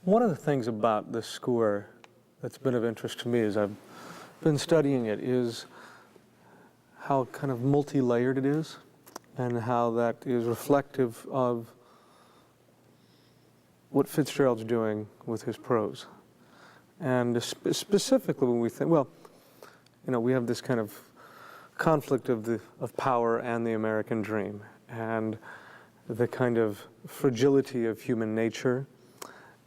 One of the things about this score that's been of interest to me as I've been studying it is how kind of multi-layered it is and how that is reflective of what Fitzgerald's doing with his prose. And specifically when we think, well, you know, we have this kind of conflict of power and the American dream, and the kind of fragility of human nature.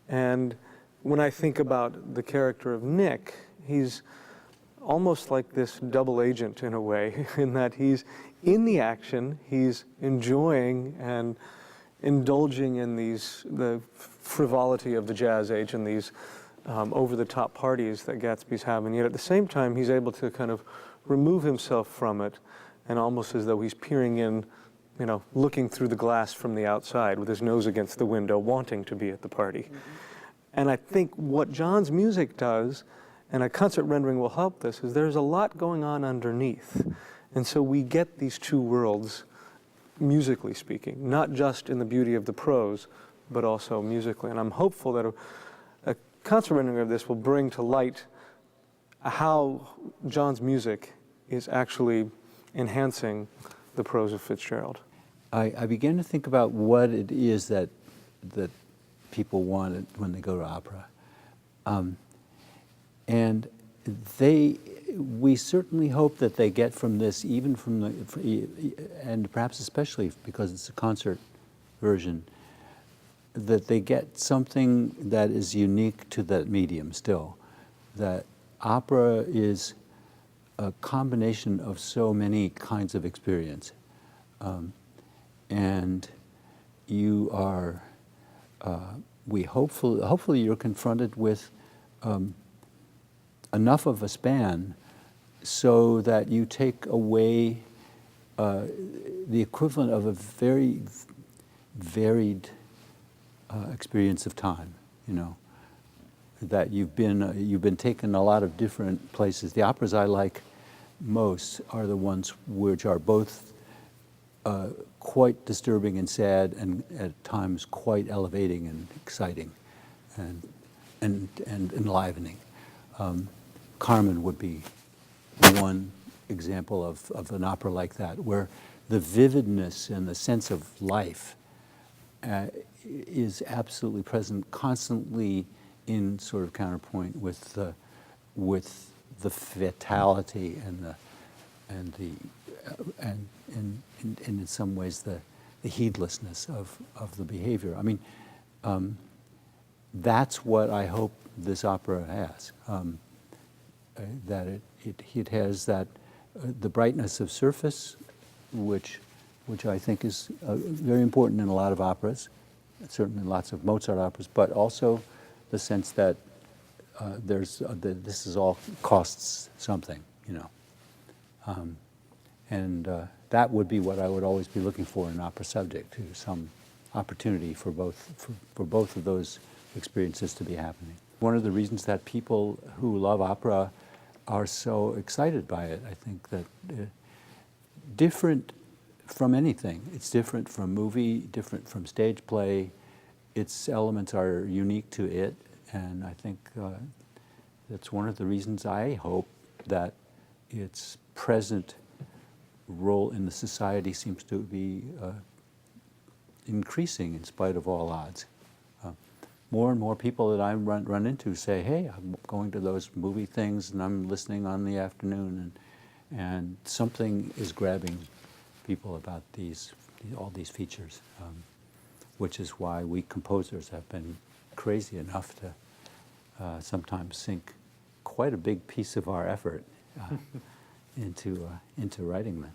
And when I think about the character of Nick, he's almost like this double agent in a way, in that he's in the action, he's enjoying and indulging in the frivolity of the jazz age and these over-the-top parties that Gatsby's have, and yet at the same time he's able to kind of remove himself from it, and almost as though he's peering in, you know, looking through the glass from the outside with his nose against the window, wanting to be at the party. Mm-hmm. And I think what John's music does, and a concert rendering will help this, is there's a lot going on underneath. And so we get these two worlds, musically speaking, not just in the beauty of the prose, but also musically. And I'm hopeful that a concert rendering of this will bring to light how John's music is actually enhancing the prose of Fitzgerald. I began to think about what it is that people want when they go to opera. And we certainly hope that they get from this, even from and perhaps especially because it's a concert version, that they get something that is unique to that medium still. That opera is a combination of so many kinds of experience. And you are, hopefully you're confronted with enough of a span so that you take away the equivalent of a very varied experience of time, you know, that you've been taken a lot of different places. The operas I like most are the ones which are both quite disturbing and sad, and at times quite elevating and exciting, and enlivening. Carmen would be one example of an opera like that, where the vividness and the sense of life is absolutely present, constantly in sort of counterpoint with the fatality and in some ways the heedlessness of the behavior. I mean, that's what I hope this opera has. That it has that the brightness of surface, which I think is very important in a lot of operas, certainly lots of Mozart operas, but also the sense that this is all costs something, you know, and that would be what I would always be looking for in opera subject, to some opportunity for both of those experiences to be happening. One of the reasons that people who love opera are so excited by it, I think that different from anything. It's different from movie, different from stage play. Its elements are unique to it, and I think that's one of the reasons I hope that its present role in the society seems to be increasing in spite of all odds. More and more people that I run into say, hey, I'm going to those movie things and I'm listening on the afternoon, and something is grabbing people about all these features, which is why we composers have been crazy enough to sometimes sink quite a big piece of our effort into writing them.